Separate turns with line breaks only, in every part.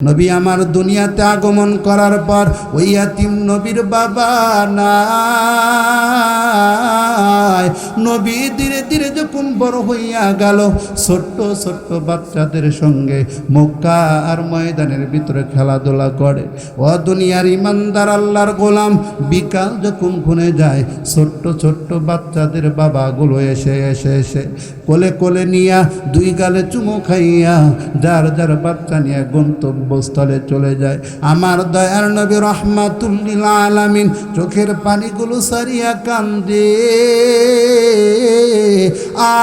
নবী আমার দুনিয়াতে আগমন করার পর ওই ইয়াতিম নবীর বাবা নাই। নবী ধীরে ধীরে যখন বড় হইয়া গেল, ছোট্ট ছোট্ট বাচ্চাদের সঙ্গে মক্কা আর ময়দানের ভিতরে খেলাধুলা করে। ও দুনিয়ার ইমানদার আল্লাহর গোলাম, বিকাল যখন ঘুরে যায়, ছোট্ট ছোট্ট বাচ্চাদের বাবাগুলো এসে এসে এসে কোলে কোলে নিয়া দুই গালে চুমো খাইয়া যার যার বাচ্চা নিয়ে গন্তব্যস্থলে চলে যায়। আমার দয়ার নবী রাহমাতুল লিল আলামিন চোখের পানিগুলো সারিয়া কান্দে,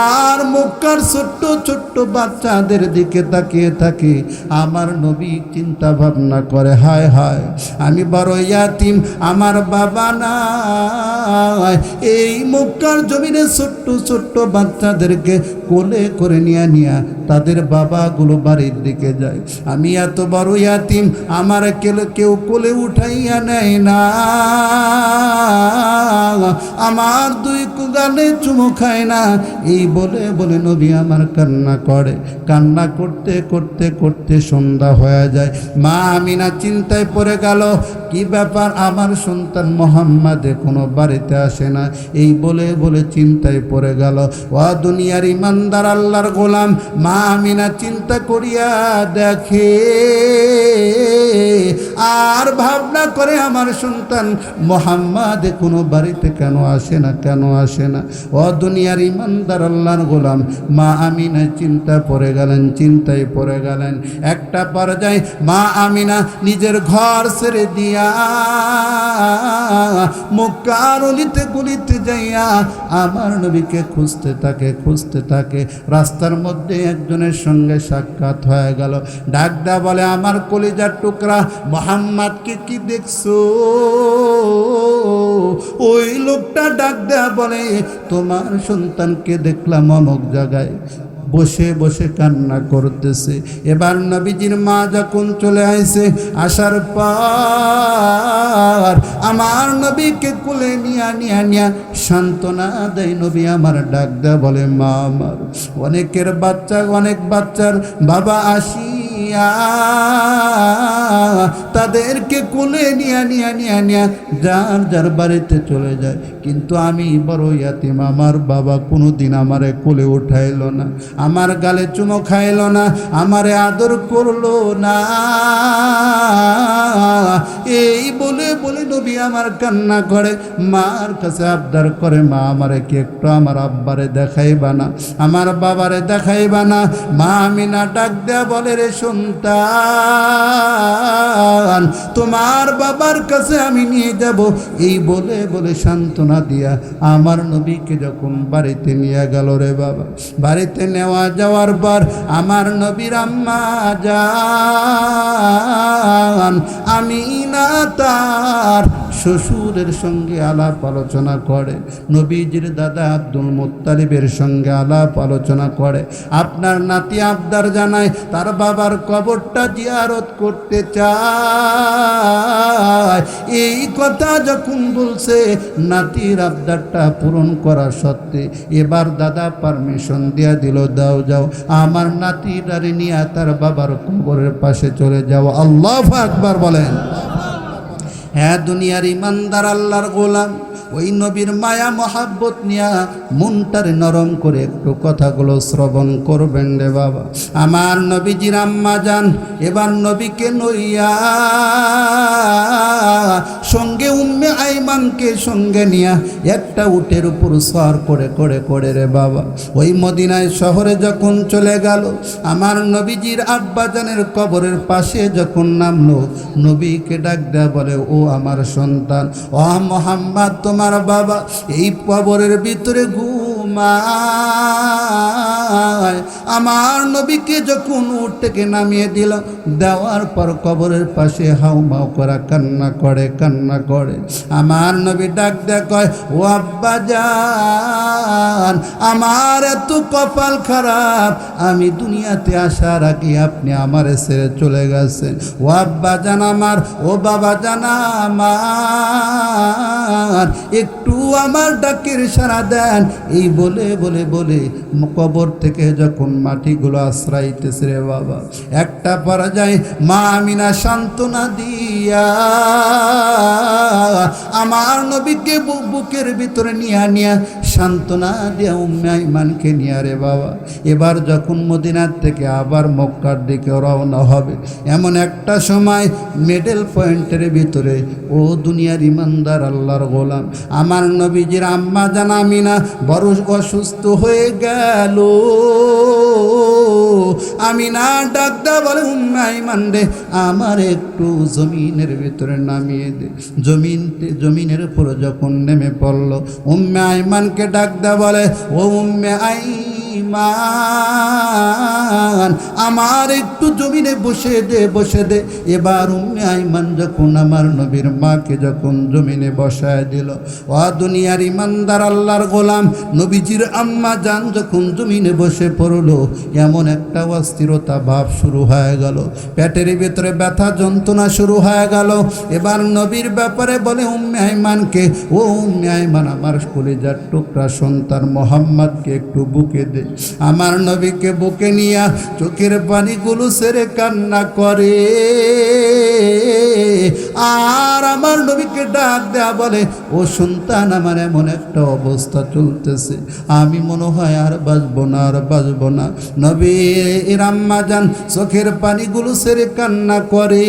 আর মক্কার ছোট্ট ছোট্ট বাচ্চাদের দিকে তাকিয়ে থাকে। আমার নবী চিন্তা ভাবনা করে, হায় হায়, আমি বড় ইয়াতিম, আমার বাবা নাই। এই মক্কার জমিনে ছোট্ট ছোট্ট বাচ্চাদেরকে কোলে করে নিয়া নিয়া তাদের বাবাগুলো বাড়ির দিকে যায়। আমি এত বড় ইয়াতিম, আমার কেউ কোলে উঠাইয়া নেয় না, আমার দুই গালে চুমো খায় না। এই বলে বলে নবী আমার কান্না করে। কান্না করতে করতে করতে সন্ধ্যা হয়ে যায়। মা আমিনা চিন্তায় পড়ে গেল, কি ব্যাপার, আমার সন্তান মোহাম্মদ এখনো বাড়িতে আসে না। এই বলে বলে চিন্তায় পড়ে গেল। ও দুনিয়ার ইমানদার আল্লাহর গোলাম, মা আমিনা চিন্তা করিয়া দেখে আর ভাবনা করে, আমার সন্তান মোহাম্মদ এখনো বাড়িতে কেন আসে না, কেন আসে না। ও দুনিয়ার ইমানদার আল্লাহর গোলাম, মা আমিনা চিন্তা পড়ে গেলেন, চিন্তায় পড়ে গেলেন। একটা পর্যায়ে মা আমিনা নিজের ঘর ছেড়ে দিয়া মক্কার অলিতে গলিতে যাইয়া আমার নবীকে খুঁজতে থাকে, খুঁজতে থাকে। রাস্তার মধ্যে একজনের সঙ্গে সাক্ষাৎ হয়ে গেল। ডাক দেয়া বলে, আমার কলিজার টুকরা মোহাম্মদকে কি দেখছো? ওই লোকটা ডাক দেয়া বলে, তোমার সন্তানকে দেখলাম অমুক জায়গায় বসে বসে কান্না করতেছে। এবার নবীজির মা যখন চলে আসে, আসার পর আমার নবীকে কোলে নিয়া নিয়া নিয়া সান্ত্বনা দেয়। নবী আমার ডাক দেয়া বলে, মা আমার অনেকের বাচ্চা, অনেক বাচ্চার বাবা আসিয়া তাদেরকে কোলে নিয়া নিয়া নিয়া নিয়া যার যার বাড়িতে চলে যায়, কিন্তু আমি বড় ইয়াতিম, আমার বাবা কোনোদিন আমারে কোলে উঠাইল না, আমার গালে চুমো খাইল না, আমারে আদর করলো না। এই বলে বলে নবী আমার কান্না করে, মার কাছে আবদার করে, মা আমারে কি একটু আমার আব্বারে দেখাইবা না, আমার বাবারে দেখাইবা না? মা আমিনা ডাক দেয়া বলে, রে সন্তান, তোমার বাবার কাছে আমি নিয়ে যাব। এই বলে বলে সান্ত্বনা দিয়া আমার নবীকে যখন বাড়িতে নিয়ে গেল, রে বাবা, বাড়িতে নেওয়া যাওয়ার পর আমার নবীর আম্মা জান আমিনা তার শ্বশুরের সঙ্গে আলাপ আলোচনা করে, নবীজির দাদা আব্দুল মুত্তালিবের সঙ্গে আলাপ আলোচনা করে। আপনার নাতি আবদার জানায়, তার বাবার কবরটা জিয়ারত করতে চায়। এই কথা যখন বলছে, নাতির আবদারটা পূরণ করার সত্ত্বে এবার দাদা পারমিশন দিয়া দিল, দাও যাও, আমার নাতিটারে নিয়ে তার বাবার কবরের পাশে চলে যাও। আল্লাহু আকবার বলেন। হ্যাঁ দুনিয়ার ইমানদার আল্লাহর গোলাম, ওই নবীর মায়া মহাব্বত নিয়া মনটারে নরম করে একটু কথাগুলো শ্রবণ করবেন রে বাবা। আমার নবীজির আম্মা যান এবার নবীকে নইয়া সঙ্গে উম্মে আইমানকে সঙ্গে নিয়া একটা উটের উপর সওয়ার করে করে করে রে বাবা ওই মদিনায় শহরে যখন চলে গেল, আমার নবীজির আব্বা জানের কবরের পাশে যখন নামলো, নবীকে ডাক দেয়া বলে, ও আমার সন্তান, ও মোহাম্মদ, তোমার বাবা এই কবরের ভিতরে ঘুমায়। আমার নবীকে যখন উট থেকে নামিয়ে দিল, দেওয়ার পর কবরের পাশে হাউমাউ করা কান্না করে, কান্না করে। আমার নবী ডাক দেয়া কয়, ও আব্বা জান, আমার এত কপাল খারাপ, আমি দুনিয়াতে আসার আগে আপনি আমারে ছেড়ে চলে গেছেন। ও আব্বা জান আমার, ও বাবা জান আমার, একটু আমার ডাকের সাড়া দেন। এই বলে বলে বলে কবর থেকে যখন মাটিগুলো আশ্রাইতেছে রে বাবা, একটা পর্যায়ে মা আমিনা সান্ত্বনা দিয়া আমার নবীকে বুকের ভিতরে নিয়া সান্ত্বনা দিয়া উম্মে আইমানকে নিয়া রে বাবা এবার যখন মদিনার থেকে আবার মক্কার দিকে রওনা হবে, এমন একটা সময় মিডল পয়েন্টের ভিতরে ও দুনিয়ার ইমানদার আল্লাহর গোলাম আমার নবীজির আম্মা জান আমিনা বড় অসুস্থ হয়ে গেল। আমিনা ডাকদা বলে উম্মে আইমান রে, আমার একটু জমিনের ভিতরে নামিয়ে দে। জমিনের উপর যখন নেমে পড়ল, উম্মে আইমানকে ডাকদা বলে ও উম্মে আইমান আমার একটু জমিনে বসে দে। এবার উম্মে আইমান যখন আমার নবীর মাকে যখন জমিনে বসায় দিল, ও দুনিয়ার ইমানদার আল্লাহর গোলাম নবীজির আম্মা জান যখন জমিনে বসে পড়ল, এমন একটা অস্থিরতা ভাব শুরু হয়ে গেল, পেটের ভিতরে ব্যথা যন্ত্রণা শুরু হয়ে গেল। এবার নবীর ব্যাপারে বলে উম্মে আইমানকে, ও উম্মে আইমান আমার কলিজার টুকরা সন্তান মোহাম্মদকে একটু বুকে দে। আমার নবীকে বুকে নিয়া চোখের পানিগুলো ছেড়ে কান্না করে, আর আমার নবীকে ডাক দেয়া বলে ও সন্তান আমার এমন একটা অবস্থা চলতেছে, আমি মনে হয় আর বাঁচবো না। নবীর আম্মা জান চোখের পানিগুলো ছেড়ে কান্না করে,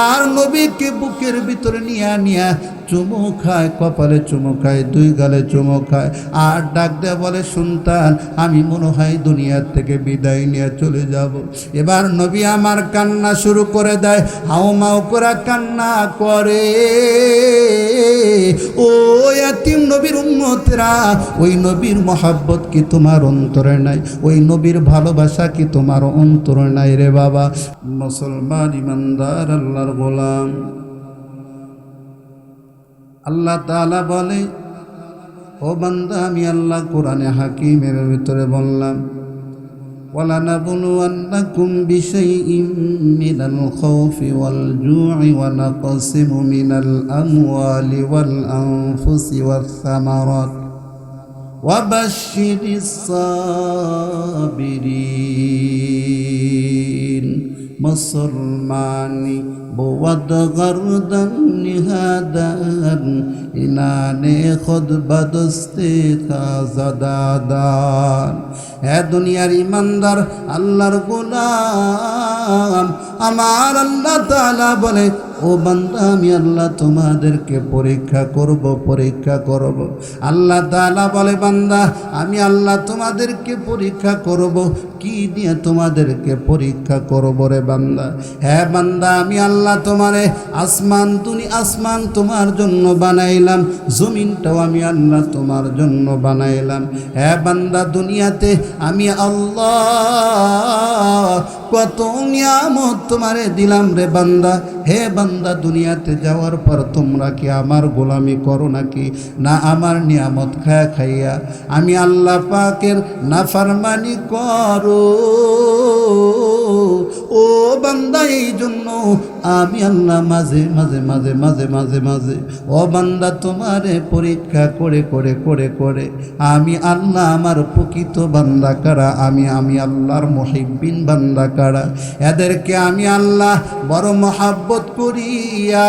আর নবীকে বুকের ভিতরে নিয়া চুমু খায়, কপালে চুমু খায়, দুই গালে চুমু খায়, আর ডাক দেয়া বলে সন্তান আমি মনে হয় দুনিয়ার থেকে বিদায় নিয়ে চলে যাব। এবার নবী আমার কান্না শুরু করে দেয়, হাউমাউ করে কান্না করে। ও ইয়াতিম নবীর উম্মতেরা, ওই নবীর মহাব্বত কি তোমার অন্তরে নাই? ওই নবীর ভালোবাসা কি তোমার অন্তরে নাই রে বাবা? মুসলমান ইমানদার আল্লাহর গোলাম, আল্লাহ তাআলা বলে ও বান্দা আমি আল্লাহ কোরআনে হাকিমের ভিতরে বললাম ওয়ালানাবলুওয়ান্নাকুম বিশাইইম মিনাল খাউফি ওয়াল জু'i ওয়া নাকসিম মিনাল আমওয়ালি ওয়াল আনফুসি ওয়াস সামারাত ওয়া বাশশিরিস সাবিরিন। মুসলমানি بود غردن نهادن ইনানে খুদ বদস্তে তাজাদাদান। হে দুনিয়ার ইমানদার আল্লাহর গোলাম, আমার আল্লাহ তাআলা বলে ও বান্দা আমি আল্লাহ তোমাদেরকে পরীক্ষা করব। আল্লাহ তাআলা বলে বান্দা আমি আল্লাহ তোমাদেরকে পরীক্ষা করব। কি দিয়ে তোমাদেরকে পরীক্ষা করব রে বান্দা? হ্যাঁ বান্দা আমি আল্লাহ তোমারে আসমান তোমার জন্য বানাইলাম, জমিনটাও আমি আল্লাহ তোমার জন্য বানাইলাম। হ্যাঁ বান্দা দুনিয়াতে আমি আল্লাহ কত নিয়ামত তোমারে দিলাম রে বান্দা। হে বান্দা দুনিয়াতে যাওয়ার পর তোমরা কি আমার গোলামি করো নাকি? না আমার নিয়ামত খাইয়া আমি আল্লাহ পাকের নাফরমানি করো। ও বান্দা এই জন্য আমি আল্লাহ মাঝে মাঝে ও বান্দা তোমারে পরীক্ষা করে আমি আল্লাহ আমার প্রকৃত বান্দা কারা, আমি আল্লাহর মুহিব্বিন বান্দা কারা, এদেরকে আমি আল্লাহ বড় মহাব্বত করিয়া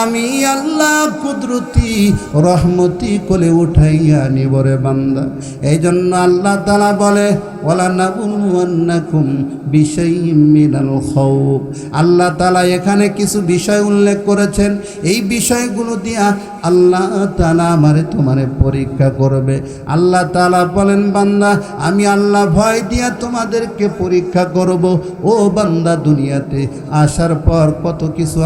আমি আল্লাহ কুদরতি রহমতি কোলে উঠাইয়া নিবরে বান্দা। এই জন্য আল্লাহ তাআলা বলে ওয়ালানাবলুওয়ান্নাকুম বিশাইইম মিনাল খাউফ। আল্লাহ তাআলা এখানে কিছু বিষয় উল্লেখ করেছেন, এই বিষয়গুলো দিয়া আল্লাহ তাআলা তোমারে পরীক্ষা করবে। আল্লাহ তাআলা বলেন বান্দা আমি আল্লাহ ভয় দিয়া তোমাদেরকে পরীক্ষা করব। ও বান্দা দুনিয়াতে আসার পর কত কিছু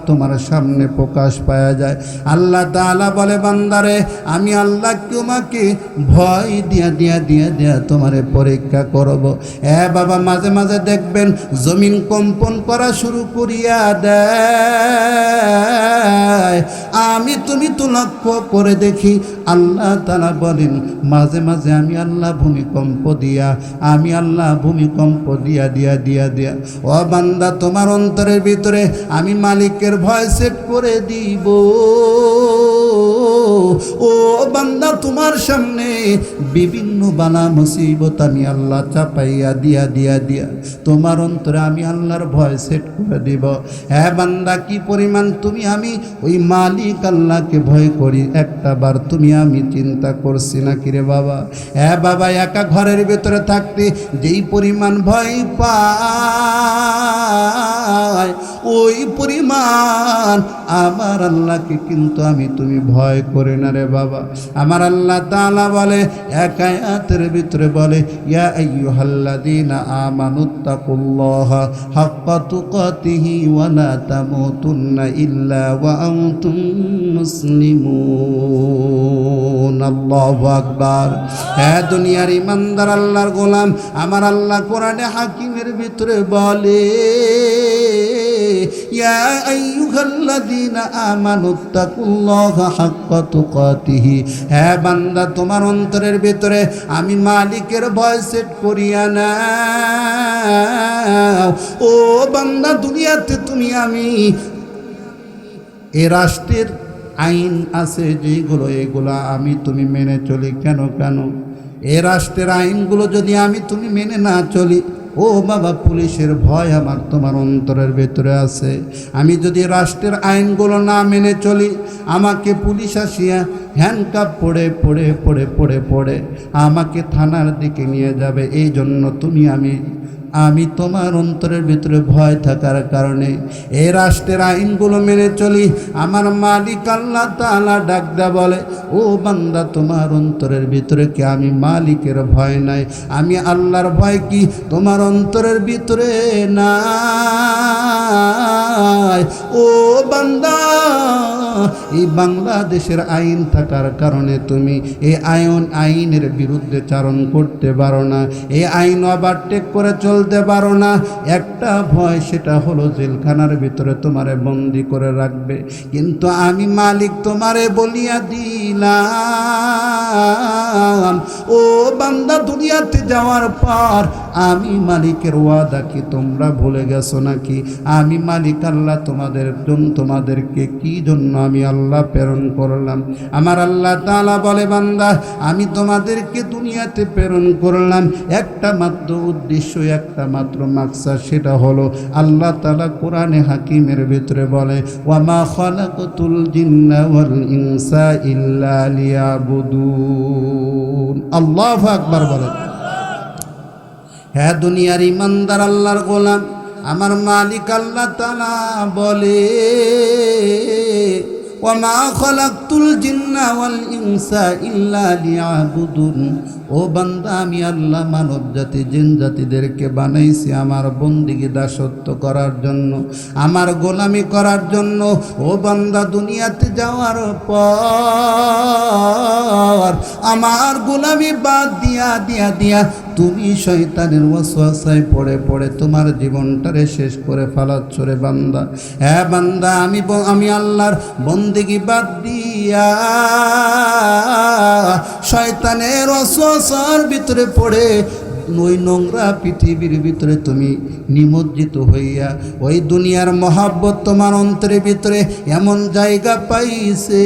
তোমার সামনে প্রকাশ পাওয়া যায়। আল্লাহ তাআলা বলে বান্দারে আমি আল্লাহ তোমাকে ভয় দিয়া তোমারে পরীক্ষা করব। বাবা মাঝে মাঝে দেখবেন জমিন কম্পন করা শুরু করিয়া দেয়, তুমি তো লক্ষ্য করে দেখি আল্লাহ তাআলা বলেন মাঝে মাঝে আমি আল্লাহ ভূমিকম্প দিয়া ও বান্দা তোমার অন্তরের ভিতরে আমি মালিকের ভয় সেট করে দিব। ও বান্দা, তোমার সামনে বিভিন্ন বালা মুসিবত আমি আল্লাহ চাপাইয়া দিয়া দিয়া দিয়া তোমার অন্তরে আমি আল্লাহর ভয় সেট করে দিব। হ্যাঁ বান্দা, কি পরিমাণ তুমি আমি ওই মালিক আল্লাহকে ভয় করি একটা বার তুমি আমি চিন্তা করছি না কিরে বাবা? হ্যাঁ বাবা, একা ঘরের ভেতরে থাকতে যেই পরিমাণ ভয় পায় ওই পরিমাণ আমার আল্লাহকে কিন্তু আমি তুমি ভয় করে না রে বাবা। আমার আল্লাহ তাআলা বলে এক আয়াতের ভিতরে বলে, ইয়া আইয়ুহাল্লাযীনা আমানুত্তাকুল্লাহা হাক্কা তুকাতিহি ওয়া লা তামুতুন্না ইল্লা ওয়া আনতুম মুসলিমুন। আল্লাহু আকবার। হ্যাঁ দুনিয়ার ইমানদার আল্লাহর গোলাম, আমার আল্লাহ কোরআনে হাকিমের ভিতরে বলে, ইয়া আইয়ুহাল্লাযীনা আমানুত্তাকুল্লাহা হাক্কা তুকাতিহি। হ্যাঁ বান্দা, তোমার অন্তরের ভিতরে আমি মালিকের ভয় সেট করিয়া না। ও বান্দা, দুনিয়াতে তুমি আমি এ রাষ্ট্রের আইন আছে যেগুলো, এগুলো আমি তুমি মেনে চলি। কেন কেন? এ রাষ্ট্রের আইনগুলো যদি আমি তুমি মেনে না চলি, ও বাবা, পুলিশের ভয় আমার তোমার অন্তরের ভেতরে আছে। আমি যদি রাষ্ট্রের আইনগুলো না মেনে চলি, আমাকে পুলিশ আসিয়া হ্যান্ডকাপ পড়ে পড়ে পড়ে পড়ে পড়ে আমাকে থানার দিকে নিয়ে যাবে। এই জন্য তুমি আমি তোমার অন্তরের ভিতরে ভয় থাকার কারণে এই রাষ্ট্রের আইনগুলো মেনে চলি। আমার মালিক আল্লাহ তাআলা ডাক দেয়া বলে, ও বান্দা, তোমার অন্তরের ভিতরে কি আমি মালিকের ভয় নাই? আমি আল্লাহর ভয় কি তোমার অন্তরের ভিতরে নাই? ও বান্দা, এই বাংলাদেশের আইন থাকার কারণে তুমি এই আইনের বিরুদ্ধে চারণ করতে পারো না, এই আইন ওভারটেক করে চলতে পারো না। একটা ভয়, সেটা হলো জেলখানার ভিতরে তোমারে বন্দি করে রাখবে। কিন্তু আমি মালিক তোমারে বলিয়া দিলাম, ও বান্দা, দুনিয়াতে যাওয়ার পর আমি মালিকের ওয়াদা কি তোমরা ভুলে গেছো নাকি? আমি মালিক আল্লাহ তোমাদেরকে কি জন্য আমি আল্লাহ প্রেরণ করলাম? আমার আল্লাহ তাআলা বলে, বান্দা, আমি তোমাদেরকে দুনিয়াতে প্রেরণ করলাম একটা মাত্র উদ্দেশ্য, একটা মাত্র মাকসাদ, সেটা হলো আল্লাহ তাআলা কোরআনে হাকিমের ভিতরে বলে, ওয়া মা খালাকাতুল জিন্না ওয়াল ইনসা ইল্লা লিয়াবুদুন। আল্লাহু আকবার বলেন। হ্যাঁ দুনিয়ার ইমানদার আল্লাহর গোলাম, আমার মালিক আল্লাহ তাআলা বলে, ওয়া মা খালাকতুল জিন্না ওয়াল ইনসা ইল্লা লিয়াবুদুন। ও বান্দা, আমি আল্লাহ মানব জাতি জিন জাতিদেরকে বানাইছি আমার বন্দিগি দাসত্ব করার জন্য, আমার গোলামি করার জন্য। ও বান্দা, দুনিয়াতে যাওয়ার পর আমার গোলামি বাদ দিয়া দিয়া দিয়া তুমি শয়তানের ওয়াসওয়াসায় পড়ে পড়ে তোমার জীবনটারে শেষ করে ফেলাচ্ছ রে বান্দা। হ্যাঁ বান্দা, আমি আল্লাহর বন্দেগী বাদ দিয়া শয়তানের ওয়াসওয়াসার ভিতরে পড়ে ওই নোংরা পৃথিবীর ভিতরে তুমি নিমজ্জিত হইয়া ওই দুনিয়ার মহাব্বত তোমার অন্তরের ভিতরে এমন জায়গা পাইছে,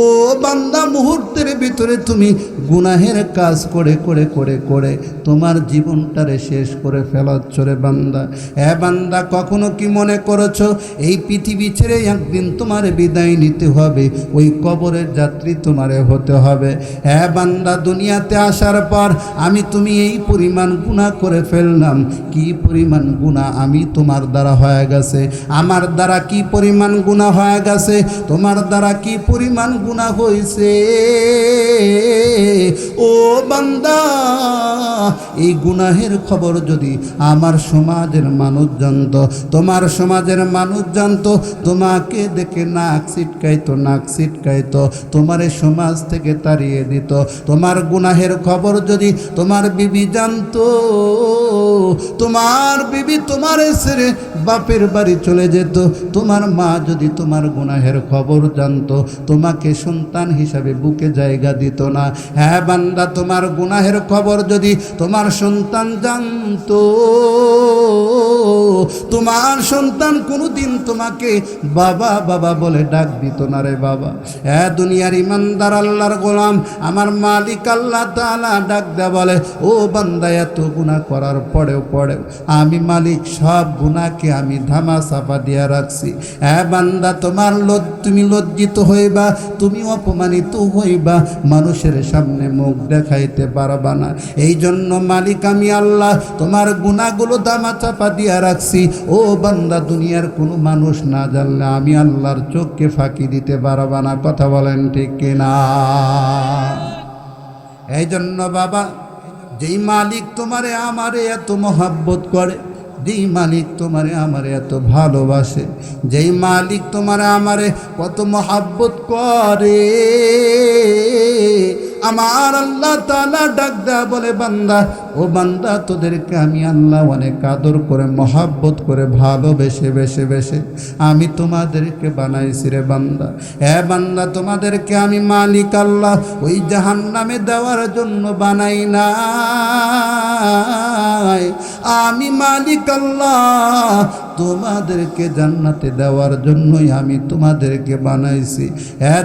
ও বান্দা, মুহূর্তের ভিতরে তুমি গুনাহের কাজ করে করে করে করে তোমার জীবনটারে শেষ করে ফেলাচ্ছ রে বান্দা। হ্যাঁ বান্দা, কখনো কি মনে করেছো এই পৃথিবী ছেড়ে একদিন তোমার বিদায় নিতে হবে, ওই কবরের যাত্রী তোমারে হতে হবে? হ্যাঁ বান্দা, দুনিয়াতে আসার পর আমি তুমি এই পরিমাণ গুনাহ করে ফেললাম। কি পরিমাণ গুনাহ আমি তোমার দ্বারা হয়ে গেছে, আমার দ্বারা কি পরিমাণ গুনাহ হয়ে গেছে, তোমার দ্বারা কি পরিমাণ গুনাহ হয়েছে। ও বান্দা, এই গুনাহের খবর যদি আমার সমাজের মানুষ জানত, তোমার সমাজের মানুষ জানত, তোমাকে দেখে নাক ছিটকাইতো, তোমার সমাজ থেকে তাড়িয়ে দিত। তোমার গুনাহের খবর যদি তোমার বিবি জানতো, তোমার বিবি তোমার ছেড়ে বাপের বাড়ি চলে যেত। তোমার মা যদি তোমার গুনাহের খবর জানতো, তোমাকে সন্তান হিসাবে বুকে জায়গা দিত না। হ্যাঁ বান্দা, তোমার গুনাহের খবর যদি তোমার সন্তান জানতো তোমার সন্তান কোনোদিন তোমাকে বাবা বাবা বলে ডাক দিত না রে বাবা। দুনিয়ার ইমানদার আল্লাহর গোলাম আমার মালিক আল্লাহ তাআলা ডাক দেয়া বলে, ও বান্দা, এত গুনাহ করার পরেও আমি মালিক সব গুনাহকে আমি ধামা চাপা দিয়া রাখছি। বান্দা, তুমি লজ্জিত হইবা, তুমি অপমানিত হইবা, মানুষের সামনে মুখ দেখাইতে পারবা না। এই জন্য মালিক আমি আল্লাহ তোমার গুনাহগুলো ধামা চাপা দিয়া রাখছি। ও বান্দা, দুনিয়ার কোনো মানুষ না জানলে আমি আল্লাহর চোখকে ফাঁকি দিতে পারবা না। কথা বলেন ঠিক কিনা? এই জন্য বাবা, যেই মালিক তোমারে আমারে এত মহব্বত করে, যেই মালিক তোমারে আমারে এত ভালোবাসে, যেই মালিক তোমারে আমারে কত মহব্বত করে, আমার আল্লাহ তাআলা ডাক দেয়া বলে, বান্দা, ও বান্দা, তোদেরকে আমি আল্লাহ অনেক আদর করে মহব্বত করে ভালোবেসে বেসে আমি তোমাদেরকে বানাইছি রে বান্দা। বান্দা, তোমাদেরকে আমি মালিক আল্লাহ ওই জাহান্নামে দেওয়ার জন্য বানাই নাই, আমি মালিক আল্লাহ তোমাদেরকে জান্নাতে দেওয়ার জন্যই আমি তোমাদেরকে বানাইছি।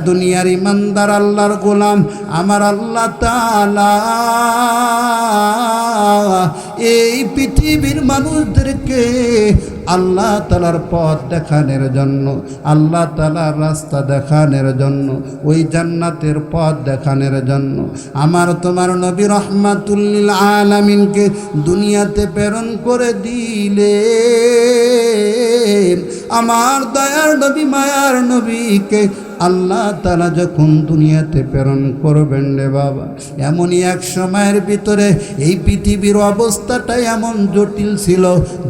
দুনিয়ার ইমানদার আল্লাহর গোলাম আমার আল্লাহ তাআলা এই পৃথিবীর মানুষদেরকে আল্লাহ তাআলার পথ দেখানোর জন্য, আল্লাহ তাআলার রাস্তা দেখানোর জন্য, ওই জান্নাতের পথ দেখানোর জন্য আমার তোমার নবী রাহমাতুল লিল আলামিনকে দুনিয়াতে প্রেরণ করে দিলেন। আমার দয়ার নবী, মায়ার নবীকে আল্লাহ তাআলা যখন দুনিয়াতে প্রেরণ করবেন রে বাবা, এমনই এক সময়ের ভিতরে এই পৃথিবীর অবস্থাটা এমন জটিল ছিল,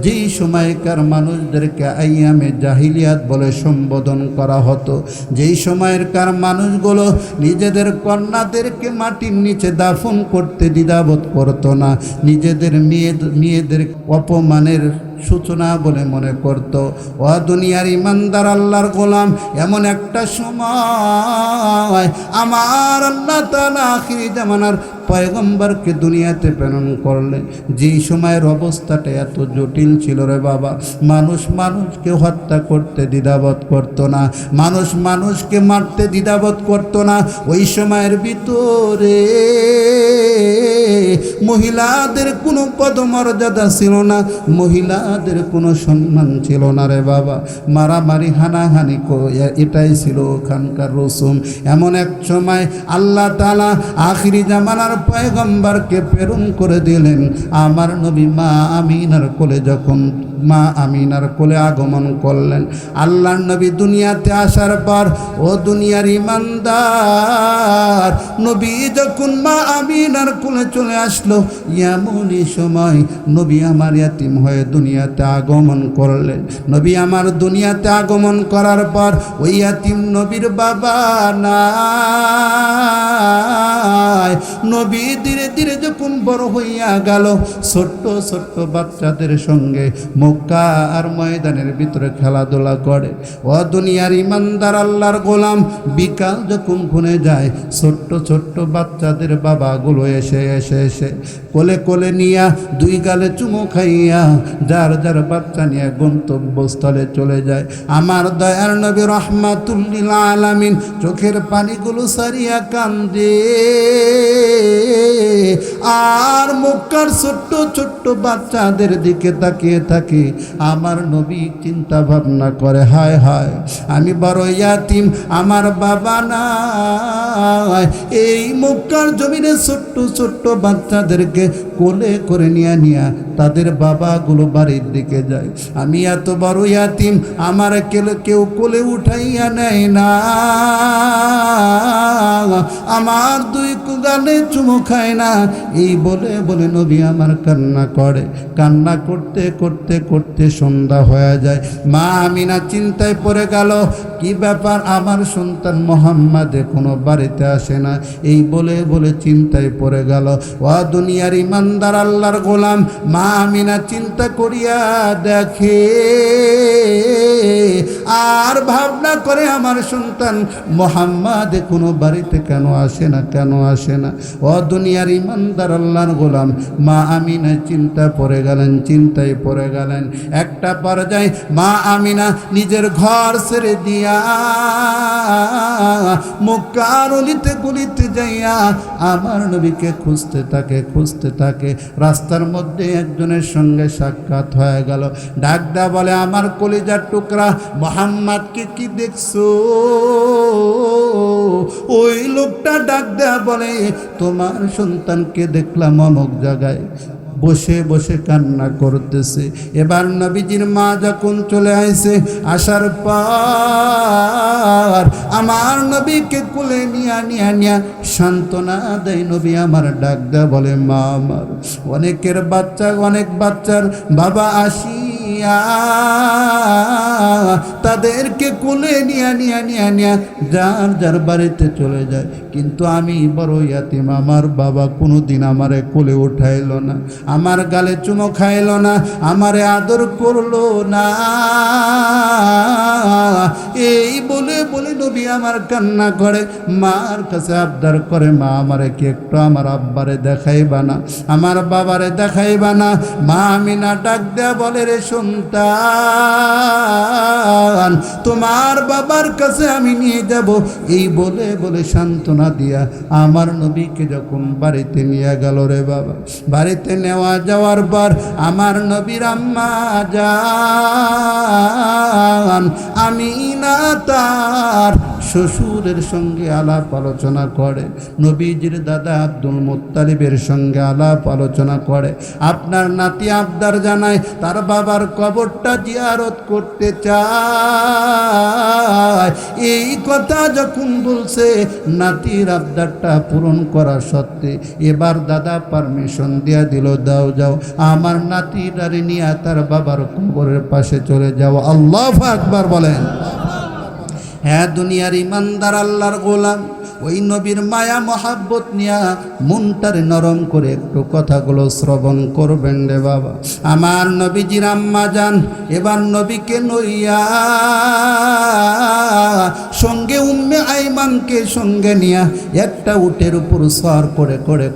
যেই সময়কার মানুষদেরকে আইয়ামে জাহিলিয়াত বলে সম্বোধন করা হতো। যেই সময়েরকার মানুষগুলো নিজেদের কন্যাদেরকে মাটির নিচে দাফন করতে দ্বিধাবোধ করতো না, নিজেদের মেয়েদের অপমানের সূচনা বলে মনে করত। ও দুনিয়ার ইমানদার আল্লাহর গোলাম, এমন একটা সময় আমার আল্লাহ তাআলা আখিরি জামানার পয়গম্বরকে দুনিয়াতে প্রেরণ করলেন, যেই সময়ের অবস্থাটা এত জটিল ছিল রে বাবা, মানুষ মানুষকে হত্যা করতে দ্বিধাবোধ করতো না, মানুষ মানুষকে মারতে দ্বিধাবোধ করতো না। ওই সময়ের ভিতরে মহিলাদের কোনো পদমর্যাদা ছিল না, মহিলাদের কোনো সম্মান ছিল না রে বাবা। মারামারি হানাহানি এটাই ছিল ওখানকার রসুম। এমন এক সময় আল্লাহ তাআলা আখিরি জামানার পয়গম্বরকে প্রেরণ করে দিলেন। আমার নবী মা আমিনার কোলে যখন মা আমিনার কোলে আগমন করলেন, আল্লাহর নবী দুনিয়াতে আসার পর, ও দুনিয়ার ইমানদার নবী যখন মা আমিনার কোলে চলে আসলো, এমনই সময় নবী আমার ইয়াতিম হয়ে দুনিয়াতে আগমন করলেন। নবী আমার দুনিয়াতে আগমন করার পর ওই ইয়াতিম নবীর বাবা নাই। নবী ধীরে ধীরে যখন বড় হইয়া গেল, ছোট্ট ছোট্ট বাচ্চাদের সঙ্গে মক্কা আর ময়দানের ভিতরে খেলাধুলা করে। ও দুনিয়ার ইমানদার আল্লাহর গোলাম, বিকাল যখন ঘুরে যায়, ছোট্ট ছোট্ট বাচ্চাদের বাবাগুলো এসে এসে এসে কোলে কোলে নিয়া দুই গালে চুমু খাইয়া যার যার বাচ্চা নিয়ে গন্তব্যস্থলে চলে যায়। আমার দয়ার নবী রাহমাতুল লিল আলামিন চোখের পানিগুলো সারিয়া কান্দে, আর মক্কার ছোট্ট ছোট্ট বাচ্চাদের দিকে তাকিয়ে থাকে। আমার নবী চিন্তা ভাবনা করে, হায় হায়, আমি বড় ইয়াতিম, আমার বাবা নাই। এই মক্কার জমিনে ছোট্ট ছোট্ট বাচ্চাদেরকে কোলে করে নিয়া তাদের বাবাগুলো বাড়ির দিকে যায়। আমি এত বড় ইয়াতিম, আমার কেউ কোলে উঠাইয়া নেয় না, আমার দুই গালে চুমু খায় না। এই বলে বলে নবী আমার কান্না করে। কান্না করতে করতে করতে সন্ধ্যা হয়ে যায়। মা আমিনা চিন্তায় পড়ে গেল, কি ব্যাপার, আমার সন্তান মোহাম্মদ এখনো বাড়িতে আসে না। এই বলে বলে চিন্তায় পড়ে গেল। ও দুনিয়ার ইমানদার আল্লাহর গোলাম, মা আমিনা চিন্তা করিয়া দেখে আর ভাবনা করে, আমার সন্তান মোহাম্মদ এখনো বাড়িতে কেন আসে না, কেন আসে না। ও দুনিয়ার ইমানদার আল্লাহর গোলাম, মা আমিনা চিন্তায় পড়ে গেলেন। একটা পর্যায়ে মা আমিনা নিজের ঘর ছেড়ে দিয়া মক্কার অলিতে গলিতে যাইয়া আমার নবীকে খুঁজতে থাকে। রাস্তার মধ্যে একজনের সঙ্গে সাক্ষাৎ হয়ে গেল। ডাক দেয়া বলে, আমার কলিজার টুকরা মোহাম্মদকে কি দেখছো? ওই লোকটা ডাক দেয়া বলে, তোমার সন্তানকে দেখলাম অমুক জায়গায় বসে বসে কান্না করতেছে। এবার নবীজির মা যখন চলে আসে, আসার পর আমার নবীকে কোলে নিয়া সান্ত্বনা দেয়। নবী আমার ডাক দেয়া বলে, মা আমার অনেক বাচ্চার বাবা আসিয়া তাদেরকে কোলে নিয়া যার বাড়িতে চলে যায়, কিন্তু আমি বড় ইয়াতিম, আমার বাবা কোনোদিন আমারে কোলে উঠাইল না, আমার গালে চুমো খাইল না, আমারে আদর করলো না। এই বলে নবী আমার কান্না করে, মার কাছে আবদার করে, মা আমারে কি একটু আমার আব্বারে দেখাইবা না, আমার বাবারে দেখাইবা না? মা আমিনা ডাক দেয়া বলে, রে সন্তান, তোমার বাবার কাছে আমি নিয়ে যাব। এই বলে সান্ত্বনা দিয়া আমার নবীকে যখন বাড়িতে নিয়ে গেল, রে বাবা, বাড়িতে নেওয়া যাওয়ার পর আমার নবীর আম্মা জান আমিনা তার শ্বশুরের সঙ্গে আলাপ আলোচনা করে, নবীজির দাদা আব্দুল মুত্তালিবের সঙ্গে আলাপ আলোচনা করে। আপনার নাতি আবদার জানায় তার বাবার কবরটা জিয়ারত করতে চায়। এই কথা যখন বলছে, নাতির আবদারটা পূরণ করা সত্ত্বে এবার দাদা পারমিশন দিয়া দিল, দাও যাও, আমার নাতিটারে নিয়ে তার বাবার কবরের পাশে চলে যাও। আল্লাহু আকবার বলেন। হ্যাঁ, দুনিয়ার ইমানদার আল্লাহর গোলাম, ওই নবীর মায়া মহাব্বত নিয়া মনটারে নরম করে একটু কথাগুলো শ্রবণ করবেন রে বাবা। আমার নবীজির আম্মা যান এবার নবীকে নইয়া সঙ্গে উম্মে আইমানকে সঙ্গে নিয়া একটা উটের উপর সওয়ার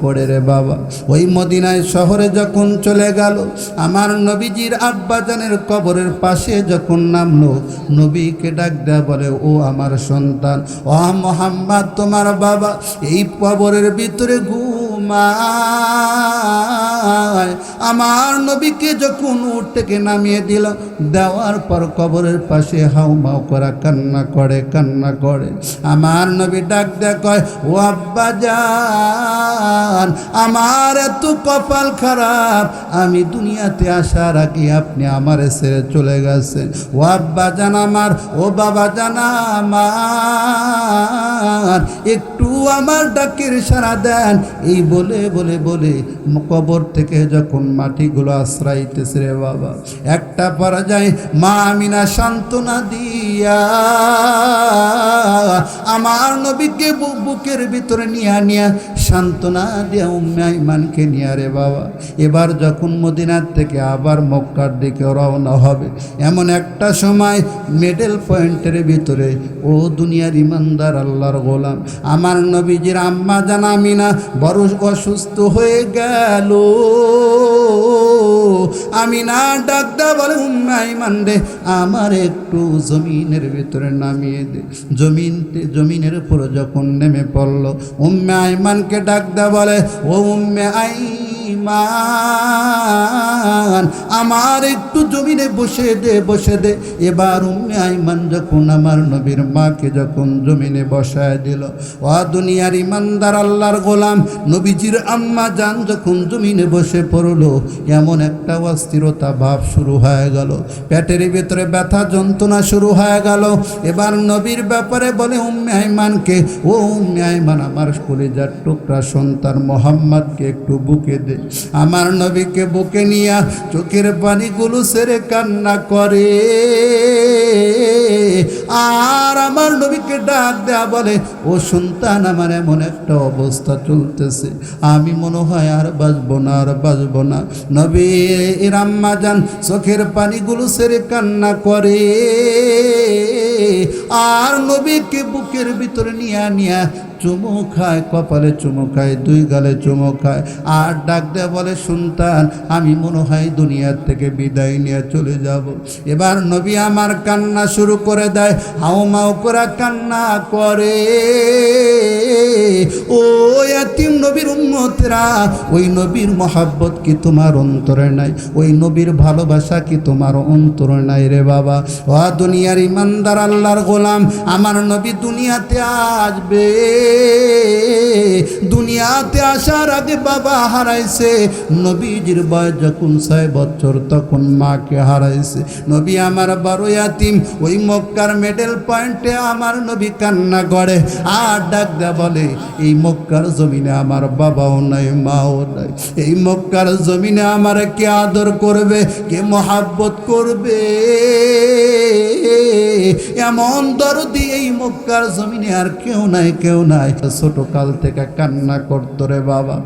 করে রে বাবা ওই মদিনায় শহরে যখন চলে গেল, আমার নবীজির আব্বা জানের কবরের পাশে যখন নামলো, নবীকে ডাক দেয়া বলে, ও আমার সন্তান, ও মুহাম্মদ, তোমার বাবা এই কবরের ভিতরে ঘুমায়। আমার নবীকে যখন উট থেকে নামিয়ে দিল, দেওয়ার পর কবরের পাশে হাউমাউ করা কান্না করে। আমার নবী ডাক দেয়া কয়, ও আব্বা জান, আমার এত কপাল খারাপ, আমি দুনিয়াতে আসার আগে আপনি আমারে ছেড়ে চলে গেছেন। ও আব্বা জান আমার, ও বাবা জান আমার, একটু আমার ডাকের সাড়া দেন। এই বলে কবর থেকে যখন মাটিগুলো আশ্রাইতেছে রে বাবা, একটা পর্যায়ে মা আমিনা সান্ত্বনা দিয়া আমার নবীকে বুকের ভিতরে নিয়া সান্ত্বনা দিয়া উম্মে আইমানকে নিয়া রে বাবা এবার যখন মদিনার থেকে আবার মক্কার দিকে রওনা হবে, এমন একটা সময় মিডল পয়েন্টের ভিতরে, ও দুনিয়ার ইমানদার আল্লাহর গোলাম, আমার নবীজির আম্মা জান আমিনা বড় অসুস্থ হয়ে গেল। আমিনা ডাকদা বলে, উম্মে আইমান রে, আমার একটু জমিনের ভিতরে নামিয়ে দে। জমিনের উপর যখন নেমে পড়ল, উম্মে আইমানকে ডাকদা বলে, ও উম্মে আইমান, আমার একটু জমিনে বসে দে। এবার উম্মে আইমান যখন আমার নবীর মাকে যখন জমিনে বসায় দিল, ও দুনিয়ার ইমানদার আল্লাহর গোলাম, নবীজির আম্মা জান যখন জমিনে বসে পড়লো, এমন একটা অস্থিরতা ভাব শুরু হয়ে গেল, পেটের ভিতরে ব্যথা যন্ত্রণা শুরু হয়ে গেল। এবার নবীর ব্যাপারে বলে উম্মে আইমানকে, ও উম্মে আইমান, আমার কলিজার টুকরা সন্তান মোহাম্মদকে একটু বুকে দে। আমার নবীকে বুকে নিয়া চোখের পানিগুলো ছেড়ে কান্না করে। আর আমার নবীকে ডাক দেয়া বলে, ও সন্তান, আমার এমন একটা অবস্থা চলতেছে, আমি মনে হয় আর বাঁচবো না। নবীর আম্মা জান চোখের পানিগুলো ছেড়ে কান্না করে। আর নবীকে বুকের ভিতরে নিয়া চুমু খায়, কপালে চুমু খায়, দুই গালে চুমু খায়, আর ডাক দেয়া বলে, সন্তান আমি মনে হয় দুনিয়ার থেকে বিদায় নিয়ে চলে যাব। এবার নবী আমার কান্না শুরু করে দেয়, হাউমাউ করে কান্না করে। ও ইয়াতিম নবীর উম্মতেরা, ওই নবীর মহাব্বত কি তোমার অন্তরে নাই? ওই নবীর ভালোবাসা কি তোমার অন্তরে নাই রে বাবা? ও দুনিয়ার ইমানদার আল্লাহর গোলাম, আমার নবী দুনিয়াতে আসবে, দুনিয়াতে আসার আগে বাবা হারাইছে। নবীজির বয়স যখন 6 বছর তখন মাকে হারাইছে। নবী আমার বড় ইয়াতিম। ওই মক্কার মেডেল পয়েন্টে আমার নবী কান্না করে, আর ডাক দেয়া বলে, এই মক্কার জমিনে আমার বাবাও নাই, মাও নাই। এই মক্কার জমিনে আমার কে আদর করবে, কে মহাব্বত করবে? এমন দরদি এই মক্কার জমিনে আর কেউ নাই, কেউ নাই। ছোট কাল থেকে কান্না করতো রে বাবা।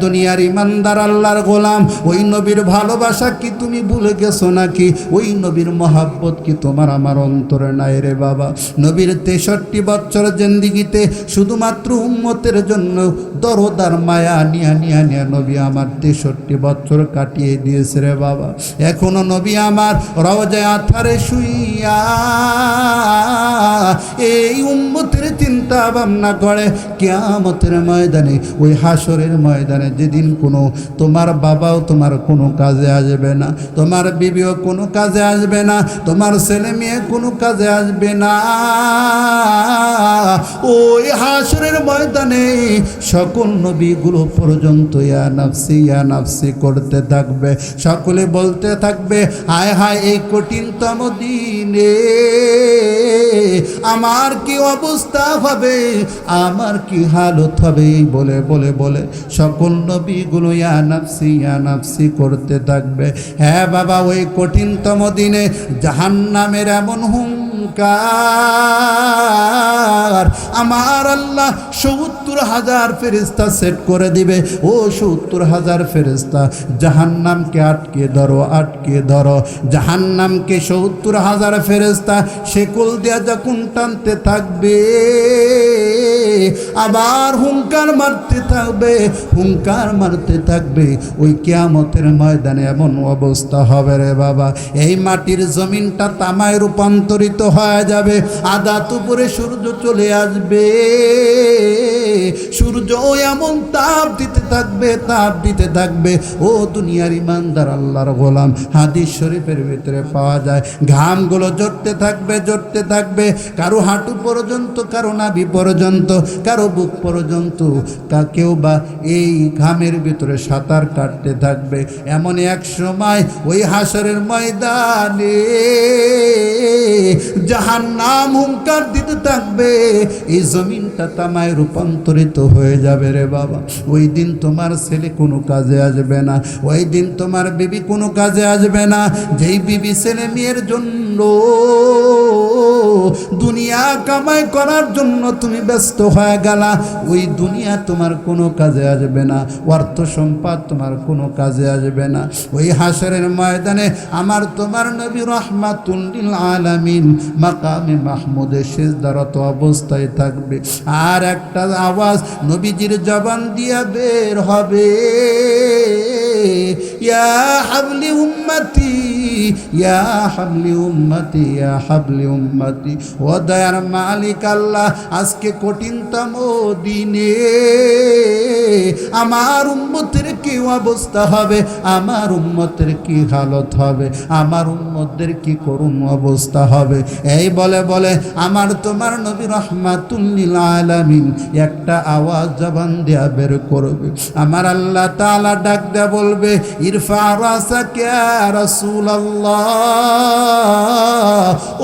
দুনিয়ার ইমানদার আল্লাহর গোলাম, ওই নবীর ভালোবাসা কি তুমি ভুলে গেছো নাকি? ওই নবীর মহাব্বত কি তোমার আমার অন্তরে নাই রে বাবা? নবীর 63 বছর জিন্দিগিতে শুধুমাত্র উম্মতের জন্য দরদার মায়া নিয়া নিয়া নিয়া নবী আমার 63 বছর কাটিয়ে দিয়েছে রে বাবা। এখনো নবী আমার রওজায়ে আথারে শুইয়া এই উম্মতের চিন্তা ভাবনা করে কিয়ামতের ময়দানে, ওই হাসরের ময়দানে, যেদিন কোনো তোমার বাবাও তোমার কোনো কাজে আসবে না, তোমার বিবিও কোনো কাজে আসবে না, তোমার ছেলে মেয়ে কোনো কাজে আসবে না। ওই হাসরের ময়দানে সকল নবীগুলো পর্যন্ত ইয়া নাফসি করতে থাকবে, সকলে বলতে থাকবে, হায় হায় এই কঠিনতম দিনে আমার কি অবস্থা হবে, আমার কি হালত হবে, এই বলে বলে বলে সকল নবীগুলো ইয়া নাফসি করতে থাকবে। হ্যাঁ বাবা, ওই কঠিনতম দিনে জাহান্নামের এমন হুঙ্কার আমার আল্লাহ 70,000 ফেরেশতা সেট করে দিবে। ও 70,000 ফেরেশতা জাহান্নামকে আটকে ধরো, আটকে ধরো। জাহান্নামকে 70,000 ফেরেশতা শেকল দেয়া যখন টানতে থাকবে, আবার হুঙ্কার মারতে থাকবে, হুঙ্কার মারতে থাকবে। ওই কিয়ামতের ময়দানে এমন অবস্থা হবে রে বাবা, এই মাটির জমিনটা তামায় রূপান্তরিত হয়ে যাবে। আদাত উপরে সূর্য চলে আসবে, সূর্য এমন তাপ দিতে থাকবে, তাপ দিতে থাকবে। ও দুনিয়ার ইমানদার আল্লাহর গোলাম, হাদিস শরীফের ভিতরে পাওয়া যায়, ঘামগুলো জড়তে থাকবে, জড়তে থাকবে, কারো হাঁটু পর্যন্ত, কারো নাভি পর্যন্ত, কারো বুক পর্যন্ত, কেউ বা এই ঘামের ভিতরে সাঁতার কাটতে থাকবে। এমন এক সময় ওই হাসরের ময়দানে জাহান্নাম হুঙ্কার দিতে থাকবে, এই জমিনটা তামায় রূপান্তরিত হয়ে যাবে রে বাবা। ওই দিন তোমার ছেলে কোনো কাজে আসবে না, ওই দিন তোমার বিবি কোনো কাজে আসবে না। যেই বিবি ছেলে মেয়ের জন্য দুনিয়া কামাই করার জন্য তুমি ব্যস্ত হয়ে গেলা, ওই দুনিয়া তোমার কোনো কাজে আসবে না, অর্থ সম্পদ তোমার কোনো কাজে আসবে না। ওই হাসরের ময়দানে আমার তোমার নবী রাহমাতুল লিল আলামিন মাকামে মাহমুদে সিজদারত অবস্থায় থাকবে, আর একটা আওয়াজ নবীজির জবান দিয়া বের হবে, ইয়া হাবলি উম্মতি, ইয়া হাবলি উম্মতি, ইয়া হাবলি উম্মতি। ও দয়ার মালিক আল্লাহ, আজকে কঠিনতম দিনে আমার উম্মতের কি অবস্থা হবে, আমার উম্মতের কি হালত হবে, আমার উম্মতদের কি করুণ অবস্থা হবে। এই বলে বলে আমার তোমার নবী রাহমাতুল লিল আলামিন একটা আওয়াজ জবান দিয়া বের করবে। আমার আল্লাহ তাআলা ডাক দেয়া বলবে, ইরফা রাসাকা ইয়া রাসূলুল্লাহ,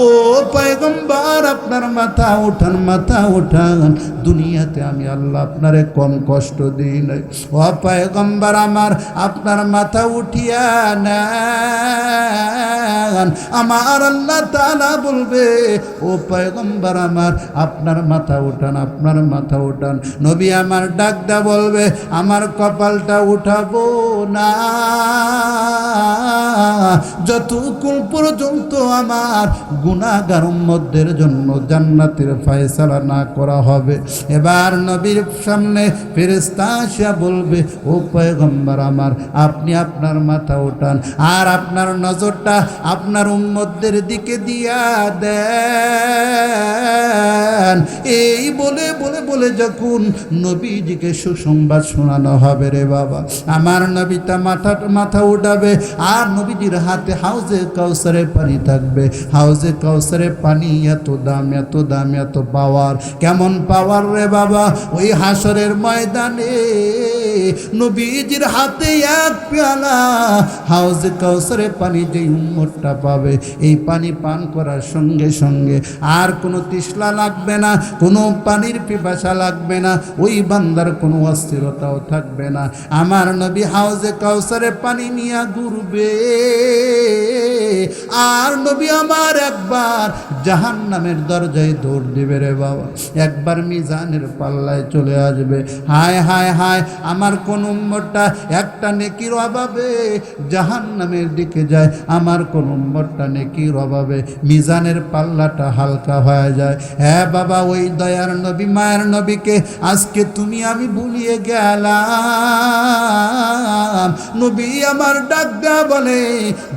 ও পয়গম্বর আপনার মাথা উঠান, মাথা উঠান। দুনিয়াতে আমি আল্লাহ আপনারে কম কষ্ট দিই নাই, ও পয়গম্বর আমার আপনার মাথা উঠিয়া নেন। আমার আল্লাহ তাআলা বলবে, ও পয়গম্বর আমার আপনার মাথা উঠান, আপনার মাথা উঠান। নবী আমার ডাক দা বলবে, আমার কপালটা উঠাবো না, যতক্ষণ পর্যন্ত আমার গুনাহগার উম্মতদের জন্য জান্নাতের ফয়সালা না করা হবে। এবার নবীর সামনে ফেরেশতা আসিয়া বলবে, ও পয়গম্বর আমার, আপনি আপনার মাথা ওঠান আর আপনার নজরটা আপনার উম্মতদের দিকে দিয়া দেন। এই বলে বলে বলে যখন নবীজিকে সুসংবাদ শোনানো হবে, রে বাবা, আমার নবীটা মাথা উঠাবে আর নবীজির হাতে হাউজে কাউসারের পানি থাকবে। হাউজে কাউসারের পানি এত দাম, এত দাম, এত পাওয়ার। কেমন পাওয়ার রে বাবা? ওই হাসরের ময়দানে নবীজির হাতে এক পেয়ালা হাউজে কাউসারের পানি যেই উম্মতটা পাবে, এই পানি পান করার সঙ্গে সঙ্গে আর কোনো তৃষ্ণা লাগবে না, কোনো পানির পিপাসা লাগবে না, ওই বান্দার কোনো অস্থিরতাও থাকবে না। আমার নবী হাউজে কাউসারের পানি নিয়ে ঘুরবে আর নবী আমার একবার জাহান্নামের দরজায় দৌড় দিবে রে বাবা, একবার মিজানের পাল্লায় চলে আসবে। হায় হায় হায়, আমার কোন উম্মতটা একটা নেকির অভাবে জাহান্নামের দিকে যায়, আমার কোন উম্মতটা নেকির অভাবে মিজানের পাল্লাটা হালকা হয়ে যায়। হ্যাঁ বাবা, ওই দয়ার নবী মায়ের নবীকে আজকে তুমি আমি ভুলিয়ে গেলাম। নবী আমার ডাক দেয়া বলে,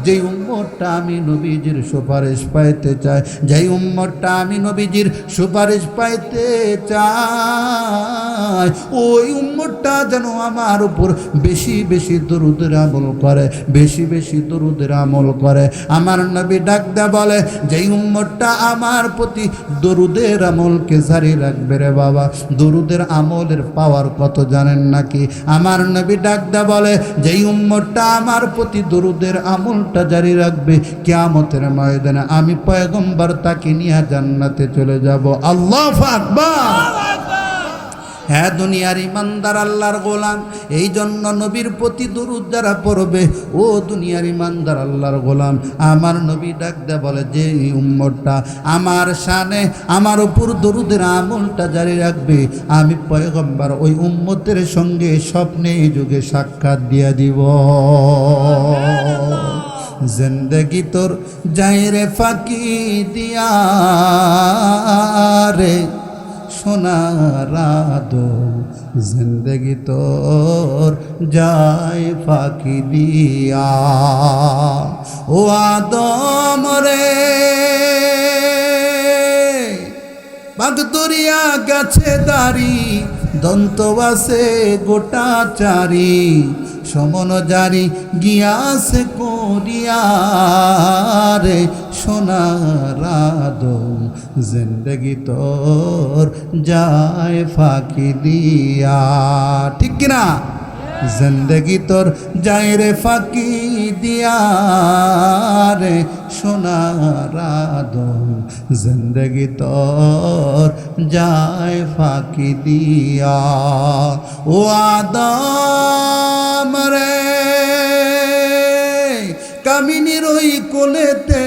যেই উম্মতটা আমি নবীজির সুপারিশ পাইতে চাই, যেই উম্মতটা আমি নবীজির সুপারিশ পাইতে চাই, ওই উম্মতটা যেন আমার উপর বেশি বেশি দরুদের আমল করে, বেশি বেশি দরুদের আমল করে। আমার নবী ডাক দেয়া বলে, যেই উম্মতটা আমার প্রতি দরুদের আমলকে জারি রাখবে রে বাবা, দরুদের আমলের পাওয়ার কত জানেন নাকি? আমার নবী ডাক দেয়া বলে, যেই উম্মতটা আমার প্রতি দরুদের আমলটা জারি রাখবে, কিয়ামতের ময়দানে আমি পয়গম্বর তাকে নিয়ে জান্নাতে চলে যাব। আল্লাহু আকবার। হ্যাঁ দুনিয়ার ইমানদার আল্লাহর গোলাম, এই জন্য নবীর প্রতি দরুদ যারা পড়বে, ও দুনিয়ার ইমানদার আল্লাহর গোলাম, আমার নবী ডাক দেয়া বলে, যে উম্মতটা আমার শানে আমার উপর দরুদের আমলটা জারি রাখবে, আমি পয়গম্বর ওই উম্মতের সঙ্গে স্বপ্নে যুগে সাক্ষাৎ দিয়া দিব। জিন্দগি তোর যাই রে ফাঁকি দিয়া রে সোনার আদম, জিন্দগি তোর যায় ফাঁকি দিয়া। ও আদম রে, বাগদরিয়া গাছে দাড়ি, দন্ত আছে গোটা চারি, সমন জারি গিয়াছে করিয়া রে সোনার আদম, জিন্দগি তোর যায় ফাঁকি দিয়া। ঠিক কিনা? জিন্দগি তোর যায় রে ফাঁকি দিয়া রে সোনার আদম, জিন্দগি তোর যায় ফাঁকি দিয়া। ও আদম রে, কামিনী রই কোলেতে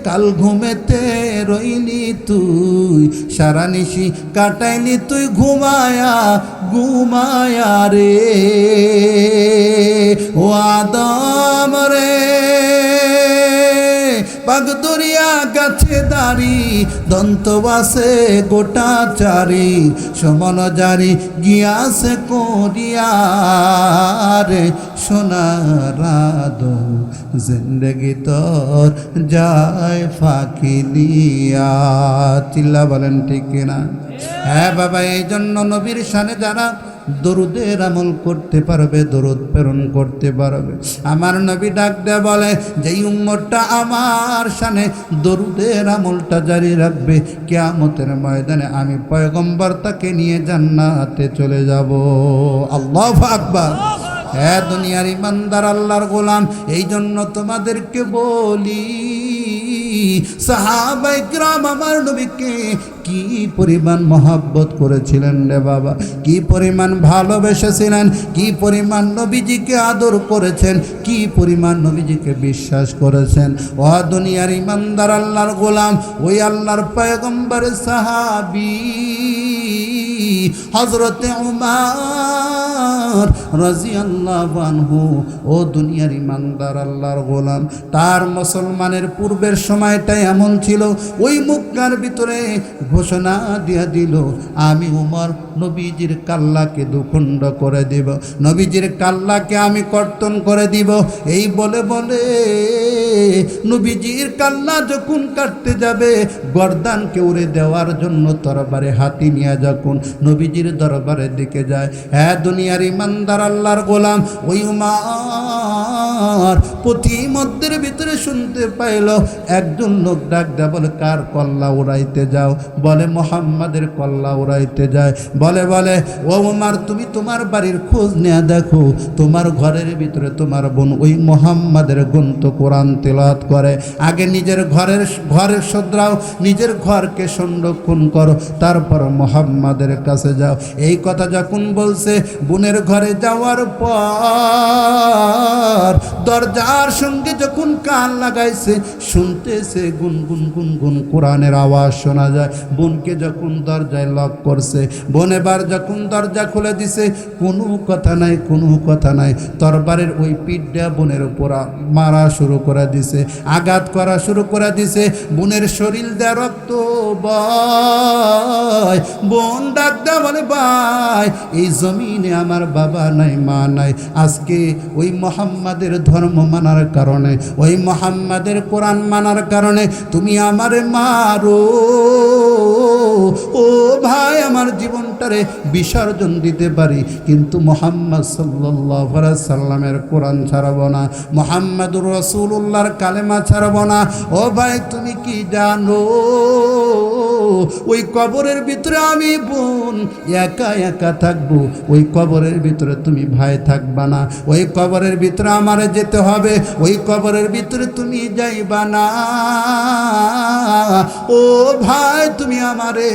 কাল ঘুমেতে রইলি তুই, সারা নিশি কাটাইলি তুই ঘুমায়া ঘুমায়া রে। ও আদম রে, বাগদরিয়া গাছে দাড়ি, দন্ত বাসে গোটা চারি, সমন জারি গিয়াছে করিয়া রে সোনার আদম, জিন্দগি তোর যায় ফাঁকি দিয়া। চিল্লা বলেন ঠিক কিনা? হ্যাঁ বাবা, এই জন্য নবীর শানে যারা দরুদের আমল করতে পারবে, দরুদ প্রেরণ করতে পারবে, আমার নবী ডাক দেয়া বলে, যেই উম্মতটা আমার শানে দরুদের আমলটা জারি রাখবে, কিয়ামতের ময়দানে আমি পয়গম্বর তাকে নিয়ে জান্নাতে চলে যাব। আল্লাহু আকবার। হ্যাঁ দুনিয়ার ইমানদার আল্লাহর গোলাম, এই জন্য তোমাদেরকে বলি, সাহাবায়ে কিরাম আমার নবীকে কি পরিমাণ মহব্বত করেছিলেন রে বাবা, কি পরিমাণ ভালোবেসেছিলেন, কি পরিমাণ নবীজিকে আদর করেছেন, কি পরিমাণ নবীজিকে বিশ্বাস করেছেন। ও দুনিয়ার ইমানদার আল্লাহর গোলাম, ওই আল্লাহর পয়গম্বর সাহাবী হযরতে উমর রাদিয়াল্লাহু আনহু, ও দুনিয়ার ইমানদার আল্লাহর গোলাম, তার মুসলমানের পূর্বের সময়টা এমন ছিল, ওই মক্কার ভিতরে ঘোষণা দিয়া দিল, আমি উমর নবীজির কাল্লাকে দুখণ্ড করে দিব, নবীজির কাল্লাকে আমি কর্তন করে দিব। এই বলে বলে নবীজির কাল্লা যখন কাটতে যাবে, গর্দানকে উড়ে দেওয়ার জন্য তরবারে হাতি নিয়ে যখন নবীজির দরবারের দিকে যায়, হ্যাঁ দুনিয়ার ইমানদার আল্লাহর গোলাম, ওই উমর প্রতিমধ্যের ভিতরে শুনতে পাইল একজন লোক ডাক দেয়, বলে কার কল্লা উড়াইতে যাও? বলে মুহাম্মাদের কল্লা উড়াইতে যায়। বলে ও উমর, তুমি তোমার বাড়ির খোঁজ নিয়ে দেখো, তোমার ঘরের ভিতরে তোমার বোন ওই মুহাম্মাদের গ্রন্থ কোরআন তেলাওয়াত করে। আগে নিজের ঘরের শোধরাও, নিজের ঘরকে সংরক্ষণ করো, তারপর মুহাম্মাদের কাছে যাও। এই কথা যখন বলছে, বোনের ঘরে যাওয়ার পর দরজার সঙ্গে যখন কান লাগাইছে, শুনতেছে গুনগুন গুনগুন কোরআনের আওয়াজ শোনা যায়। বোনকে যখন দরজায় লক করছে, বোন এবার যখন দরজা খুলে দিছে, কোনো কথা নাই, কোনো কথা নাই, তরবারের ওই পিঠটা বোনের উপর মারা শুরু করে দিছে, আঘাত করা শুরু করে দিছে। বোনের শরীর দেয়া রক্ত বয়। বোন ডাক দেয়া বলে, ভাই এই জমিনে আমার বাবা নাই, মা নাই, আজকে ওই মুহাম্মাদের ধর্ম মানার কারণে, ওই মুহাম্মাদের কোরআন মানার কারণে তুমি আমারে মারো। ও ভাই, আমার জীবনটারে বিসর্জন দিতে পারি, কিন্তু মুহাম্মদ সাল্লাল্লাহু আলাইহি সাল্লামের কোরআন ছাড়ব না, মুহাম্মাদুর রাসূলুল্লাহর কালেমা ছাড়ব না। ও ভাই, তুমি কি জানো ওই কবরের ভিতরে আমি বোন একা একা থাকবো, ওই কবরের ভিতরে তুমি ভাই থাকবা না, ওই কবরের ভিতরে আমারে যেতে হবে, ওই কবরের ভিতরে তুমি যাইবা না। ও ভাই, তুমি আমারে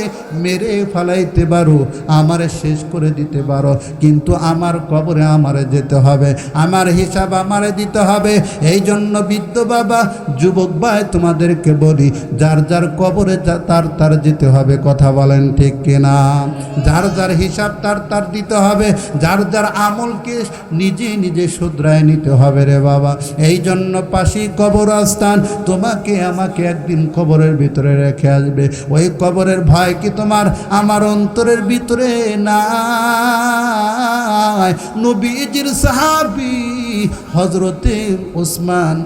মেরে ফেলাইতে পারো, আমারে শেষ করে দিতে পারো, কিন্তু আমার কবরে আমারে যেতে হবে, আমার হিসাব আমারে দিতে হবে। এই জন্য বৃদ্ধ বাবা, যুবক ভাই, তোমাদেরকে বলি, যার যার কবরে তার তার যেতে হবে। কথা বলেন ঠিক কিনা? যার যার হিসাব তার তার দিতে হবে, যার যার আমলকে নিজে নিজে শুধরায় নিতে হবে রে বাবা। এই জন্য পাশেই কবরস্থান, তোমাকে আমাকে একদিন কবরের ভিতরে রেখে আসবে। ওই কবরের ভয় কি তোমার আমার অন্তরের ভিতরে নাই? নবীজির সাহাবী হযরতে ওসমান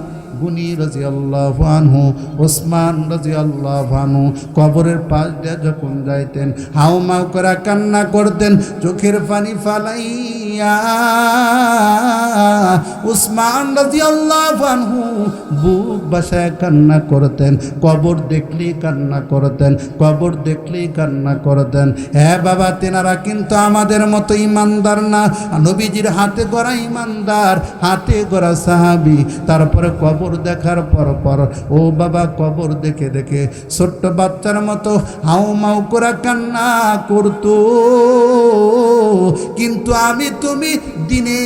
গুনি রাদিয়াল্লাহু আনহু, ওসমান রাদিয়াল্লাহু আনহু কবরের পাশ দিয়ে যখন যাইতেন, হাউমাউ করে কান্না করতেন, চোখের পানি ফালাইয়া। ওসমান রাদিয়াল্লাহু আনহু বুক বাসায় কান্না করতেন, কবর দেখলেই কান্না করতেন, কবর দেখলেই কান্না করতেন। হ্যাঁ বাবা, তেনারা কিন্তু আমাদের মতো ইমানদার না, নবীজির হাতে গড়া ইমানদার, হাতে গড়া সাহাবী। তারপরে কবর দেখার পর ও বাবা, কবর দেখে দেখে ছোট্ট বাচ্চার মতো হাউমাউ করে কান্না করতো। কিন্তু আমি তুমি দিনে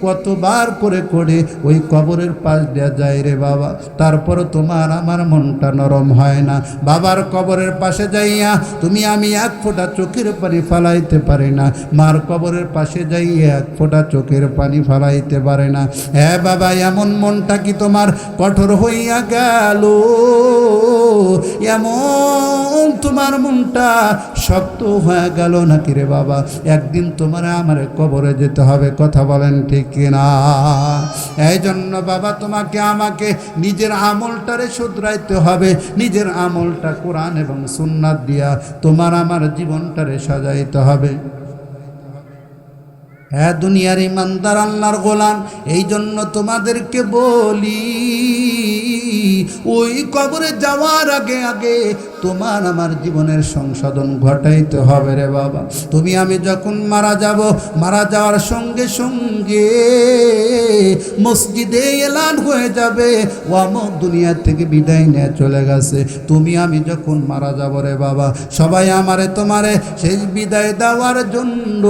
কতবার করে করে ওই কবরের পাশ দেওয়া যায় রে বাবা, তারপর তোমার আমার মনটা নরম হয় না। বাবার কবরের পাশে যাইয়া তুমি আমি এক ফোঁটা চোখের পানি ফালাইতে পারি না, মার কবরের পাশে যাইয়া এক ফোঁটা চোখের পানি ফালাইতে পারে না। হ্যাঁ বাবা, এমন মনটা কি তোমার কঠোর হইয়া গেল? এমন তোমার মনটা শক্ত হয়ে গেল নাকি রে বাবা? একদিন তোমার আমার কবরে যেতে হবে। কথা বলেন ঠিক কিনা? এই জন্য বাবা, তোমাকে আমাকে নিজের আমলটারে শুধরাইতে হবে, নিজের আমলটা কোরআন এবং সুন্নাত দিয়া তোমার আমার জীবনটারে সাজাইতে হবে। হ্যাঁ দুনিয়ার ইমানদার আল্লাহর গোলাম, এই জন্য তোমাদেরকে বলি, ওই কবরে যাওয়ার আগে আগে তোমার আমার জীবনের সংশোধন ঘটাইতে হবে রে বাবা। তুমি আমি যখন মারা যাব, মারা যাওয়ার সঙ্গে সঙ্গে মসজিদে এলান হয়ে যাবে, ও আমক দুনিয়া থেকে বিদায় নিয়ে চলে গেছে। তুমি আমি যখন মারা যাব রে বাবা, সবাই আমারে তোমারে সেই বিদায় দেওয়ার জন্য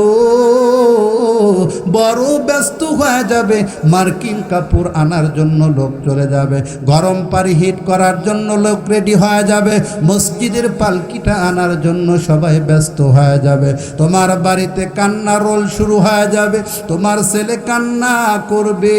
বড় ব্যস্ত হয়ে যাবে। মার্কিন কাপড় আনার জন্য লোক চলে যাবে, গরম পানি হিট করার জন্য লোক রেডি হয়ে যাবে, মসজিদের পালকিটা আনার জন্য সবাই ব্যস্ত হয়ে যাবে, তোমার বাড়িতে কান্না রোল শুরু হয়ে যাবে, তোমার ছেলে কান্না করবে,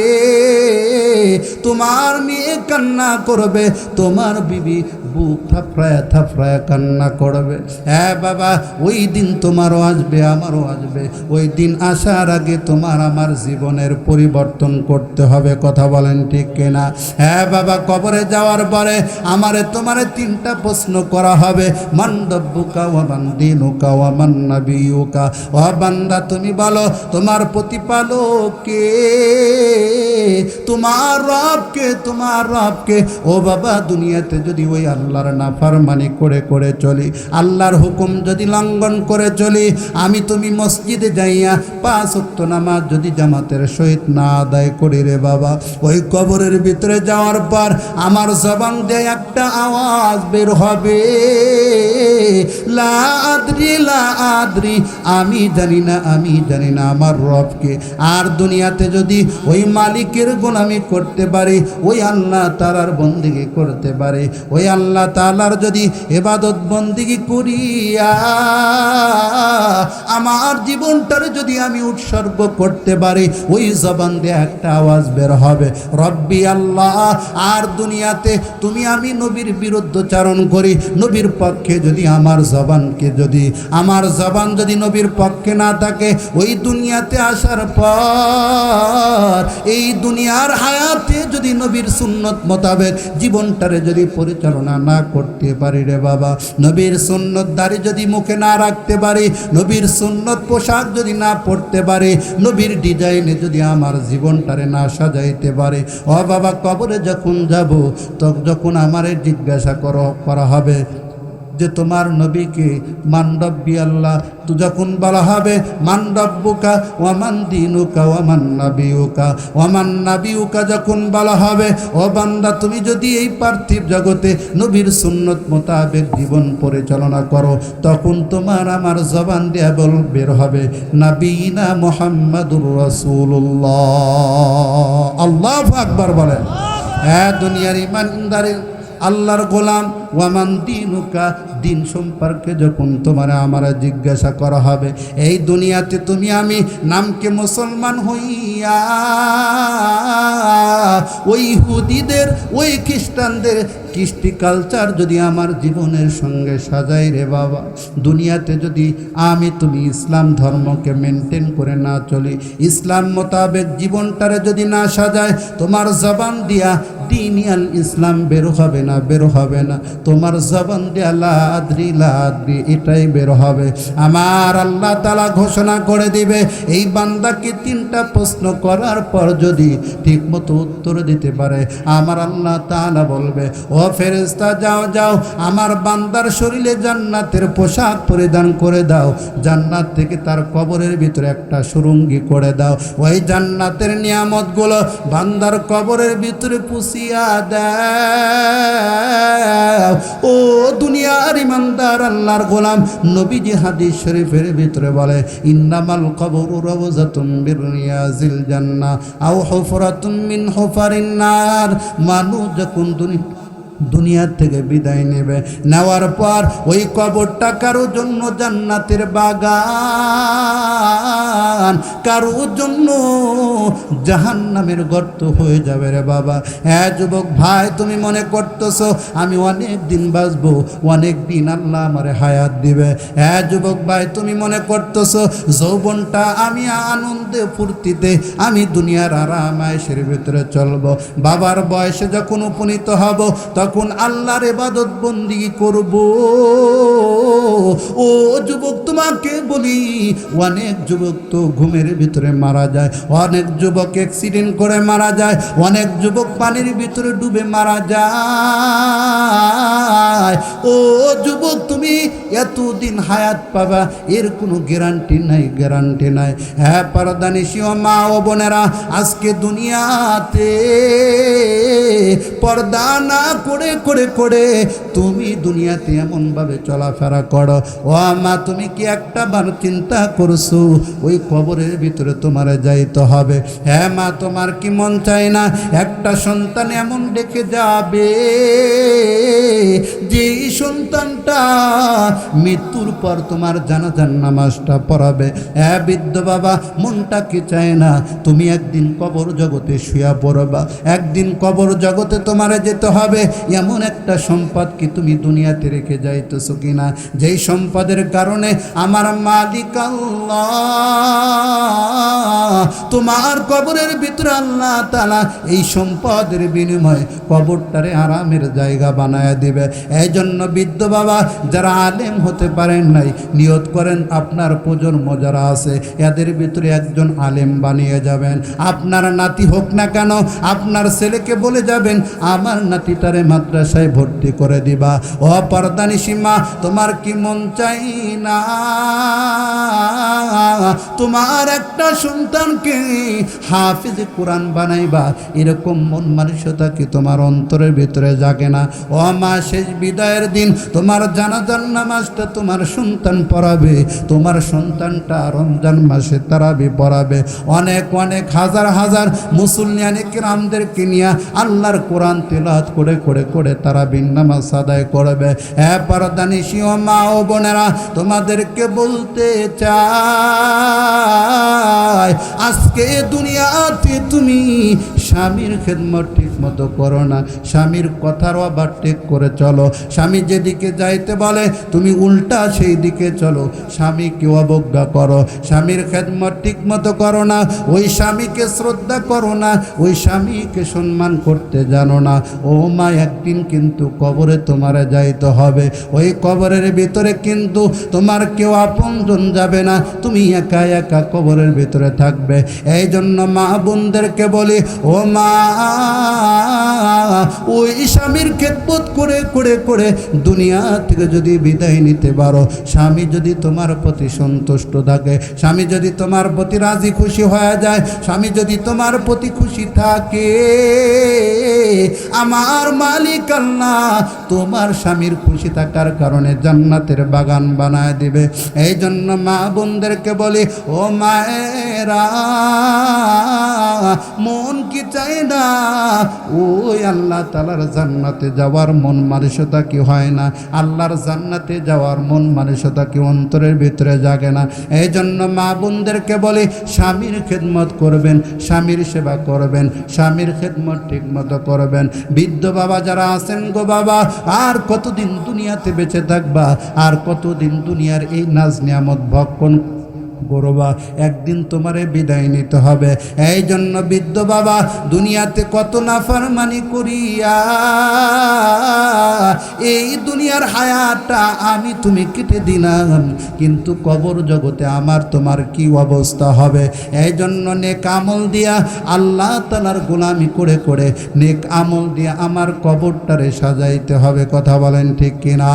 তোমার মেয়ে কান্না করবে, তোমার বিবি বুক থাপড়ায় থাপড়ায় কান্না করবে। হ্যাঁ বাবা, ওই দিন তোমারও আসবে, আমারও আসবে। ওই দিন আসার আগে তোমার আমার জীবনের পরিবর্তন করতে হবে। কথা বলেন ঠিক কিনা? হ্যাঁ বাবা, কবরে যাওয়ার পরে আমারে তোমারে তিনটা প্রশ্ন করা হবে। মান রব্বুকা ওয়া মান দীনুকা ওয়া মান নাবিয়ুকা। ও বান্দা, তুমি বলো তোমার প্রতিপালক কে, তোমার রব কে, তোমার রব কে? ও বাবা, দুনিয়াতে যদি ওই আল্লাহর নাফরমানি করে করে চলি, আল্লাহর হুকুম যদি লঙ্ঘন করে চলি, আমি তুমি মসজিদে যাইয়া 5 ওয়াক্ত নামাজ যদি জামাতের সহিত না আদায় করি রে বাবা, ওই কবরের ভিতরে যাওয়ার পর আমার জবান দিয়ে একটা আওয়াজ বের হবে, লা আদরি লা আদরি, আমি জানি না, আমি জানি না আমার রবকে। আর দুনিয়াতে যদি ওই মালিকের গোলামি করতে পারি, ওই আল্লাহ তাআলার বন্দেগী করতে পারি, ওই আল্লাহ তাআলার যদি ইবাদত বন্দেগী করিয়া আমার জীবনটারে যদি আমি উৎসর্গ করতে পারি, ওই জবান দিয়ে একটা আওয়াজ বের হবে, রব্বি আল্লাহ। আর দুনিয়াতে তুমি আমি নবীর বিরুদ্ধচারণ করি, নবীর পক্ষে যদি আমার জবানকে যদি আমার জবান যদি নবীর পক্ষে না থাকে, ওই দুনিয়াতে আসার পর এই দুনিয়ার হায়াতে যদি নবীর সুন্নত মোতাবেক জীবনটারে যদি পরিচালনা না করতে পারি রে বাবা, নবীর সুন্নত দাড়ি যদি মুখে না রাখতে পারি, নবীর সুন্নত পোশাক যদি না পরতে পারি, নবীর ডিজাইনে যদি আমার জীবনটারে না সাজাইতে পারে, ও বাবা, কবরে যখন যাব যখন আমারে জিজ্ঞাসা করা হবে যে তোমার নবীকে, মান রব্বি আল্লাহ, তো যখন বলা হবে মান রব্বুকা ওয়া মান দীনুকা ওয়া মান নাবিয়ুকা ওয়া মান নাবিয়ুকা, যখন বলা হবে ও বান্দা তুমি যদি এই পার্থিব জগতে নবীর সুন্নত মোতাবেক জীবন পরিচালনা করো, তখন তোমার আমার জবান দিয়ে বের হবে নবীনা মুহাম্মাদুর রাসূলুল্লাহ। আল্লাহু আকবার বলেন। হ্যাঁ, দুনিয়ার ইমানদারের আল্লাহর গোলাম, ওয়ামান দিনুকা, দিন সম্পর্কে যখন তোমার আমার জিজ্ঞাসা করা হবে, এই দুনিয়াতে তুমি আমি নামকে মুসলমান হইয়া ওই ইহুদিদের ওই খ্রিস্টানদের কৃষ্টি কালচার যদি আমার জীবনের সঙ্গে সাজাই রে বাবা, দুনিয়াতে যদি আমি তুমি ইসলাম ধর্মকে মেনটেন করে না চলি, ইসলাম মোতাবেক জীবনটারে যদি না সাজায়, তোমার জবান দিয়া দিনিয়াল ইসলাম বের হবে না, বের হবে না। তোমার জবান দিয়া লা আদরি লা আদরি এটাই বের হবে। আমার আল্লাহ তাআলা ঘোষণা করে দিবে, এই বান্দাকে 3টা প্রশ্ন করার পর যদি ঠিকমতো উত্তর দিতে পারে, আমার আল্লাহ তাআলা বলবে, ও ফেরেশতা যাও যাও, আমার বান্দার শরীরে জান্নাতের পোশাক পরিধান করে দাও, জান্নাত থেকে তার কবরের ভিতরে একটা সুরঙ্গি করে দাও, ওই জান্নাতের নিয়ামতগুলো বান্দার কবরের ভিতরে পুষিয়া দাও। ও দুনিয়ার ইমানদার আল্লাহর গোলাম, নবীজি হাদিস শরীফের ভিতরে বলে, ইন্নামাল কবরু রাওযাতুম মির রিয়াজিল জান্নাহ আও হুফরাতুম মিন হুফারিন নার। মানুষ যখন দুনিয়া থেকে বিদায় নেবে, নেওয়ার পর ওই কবরটা কারো জন্য জান্নাতের বাগান, কারো জন্য জাহান্নামের গর্ত হয়ে যাবে রে বাবা। হ্যাঁ যুবক ভাই, তুমি মনে করতেছো আমি অনেক দিন বাঁচবো, অনেক দিন আল্লাহ আমারে হায়াত দিবে। হ্যাঁ যুবক ভাই, তুমি মনে করতেছো যৌবনটা আমি আনন্দে ফুর্তিতে আমি দুনিয়ার আরাম আয়েশের ভিতরে চলবো, বাবার বয়সে যখন উপনীত হব তখন আল্লাহর ইবাদত বন্দেগী করব। ও যুবক, তোমাকে বলি, অনেক যুবক তো ঘুমের ভিতরে মারা যায়, অনেক যুবক অ্যাক্সিডেন্ট করে মারা যায়, অনেক যুবক পানির ভিতরে ডুবে মারা যায়। ও যুবক, তুমি এতদিন হায়াত পাবা এর কোনো গ্যারান্টি নাই, গ্যারান্টি নাই। হ্যাঁ পর্দানিশী ও মা ও বোনেরা, আজকে দুনিয়াতে পর্দা না করে করে করে তুমি দুনিয়াতে এমনভাবে চলাফেরা করো। ও মা, তুমি কি একটা বার চিন্তা করছো ওই কবরের ভিতরে তোমার যাইতে হবে? হ্যাঁ মা, তোমার কি মন চায় না একটা সন্তান এমন ডেকে যাবে যে সন্তানটা মৃত্যুর পর তোমার জানাজার নামাজটা পড়াবে? হ্যাঁ বৃদ্ধ বাবা, মনটা কি চায় না তুমি একদিন কবর জগতে শুয়া পড়বা? একদিন কবর জগতে তোমার যেতে হবে। এমন একটা সম্পদ কি তুমি দুনিয়াতে রেখে যাইতেছো কিনা যেই সম্পদের কারণে আমার মালিক আল্লাহ তোমার কবরের ভিতরে আল্লাহ তাআলা এই সম্পদের বিনিময়ে কবরটারে আরামের জায়গা বানায় দিবে। এই জন্য বৃদ্ধ বাবা যারা আলেম হতে পারেন নাই, নিয়ত করেন আপনার প্রজন্ম যারা আছে এদের ভিতরে একজন আলেম বানিয়ে যাবেন। আপনার নাতি হোক না কেন, আপনার ছেলেকে বলে যাবেন আমার নাতিটারে মাদ্রাসায় ভর্তি করে দিবা। ও পর্দানিশী মা, তোমার কি মন চাই না তোমার একটা সন্তানকে হাফিজ কোরআন বানাইবা? এরকম মন মানসিকতা কি তোমার অন্তরের ভিতরে জাগে না? ও মা, শেষ বিদায়ের দিন তোমার জানাজার নামাজটা তোমার সন্তান পড়াবে। তোমার সন্তানটা রমজান মাসে তারাবি পড়াবে। অনেক অনেক হাজার হাজার মুসল্লিয়ানে কিরামদেরকে নিয়ে আল্লাহর কোরআন তেলাওয়াত করে করে করে তারাবির নামাজ আদায় করবে। হ্যাঁ পর্দানিশী ও মা ও বোনেরা, তোমাদেরকে বলতে চাই আজকে দুনিয়াতে তুমি স্বামীর খেদমত ঠিক মতো করো না, স্বামীর কথার ওভারটেক করে চলো। স্বামী যেদিকে যাইতে বলে তুমি উল্টা সেই দিকে চলো। স্বামীকে অবজ্ঞা করো, স্বামীর খেদমত ঠিক মতো করো না, ওই স্বামীকে শ্রদ্ধা করো না, ওই স্বামীকে সম্মান করতে জানো না। ও মা, একদিন কিন্তু কবরে তোমার যাইতে হবে। ওই কবরের ভিতরে কিন্তু তোমার কেউ আপনজন যাবে না, তুমি একা একা কবরের ভিতরে থাকবে। এই জন্য মা বোনদেরকে বলি, ও মা, ওই স্বামীর খেদমত করে করে করে দুনিয়া থেকে যদি বিদায় নিতে পারো, স্বামী যদি তোমার প্রতি সন্তুষ্ট থাকে, স্বামী যদি তোমার প্রতি রাজি খুশি হয়ে যায়, স্বামী যদি তোমার প্রতি খুশি থাকে, আমার মালিক আল্লাহ তোমার স্বামীর খুশি থাকার কারণে জান্নাতের বাগান বানায় দিবে। এই জন্য মা বোনদেরকে বলি, ও মায়েরা, মন কি চায় না ওই আল্লাহ তাআলার জান্নাতে যাওয়ার মন মানসিকতা কি হয় না? আল্লাহর জান্নাতে যাওয়ার মন মানসিকতা কি অন্তরের ভিতরে জাগে না? এই জন্য মা বোনদেরকে বলি, স্বামীর খেদমত করবেন, স্বামীর সেবা করবেন, স্বামীর খেদমত ঠিক মতো করবেন। বৃদ্ধ বাবা যারা আছেন গো বাবা, আর কতদিন দুনিয়াতে বেঁচে থাকবা? আর কতদিন দুনিয়ার এই নাজ নিয়ামত ভক্ষণ করবা? একদিন তোমারে বিদায় নিতে হবে। এই জন্য বৃদ্ধ বাবা, দুনিয়াতে কত নাফরমানি করিয়া এই দুনিয়ার হায়াতটা আমি তুমি কেটে দিলাম, কিন্তু কবর জগতে আমার তোমার কি অবস্থা হবে? এই জন্য নেক আমল দিয়া আল্লাহ তাআলার গোলামি করে করে নেক আমল দিয়া আমার কবরটারে সাজাইতে হবে। কথা বলেন ঠিক কিনা?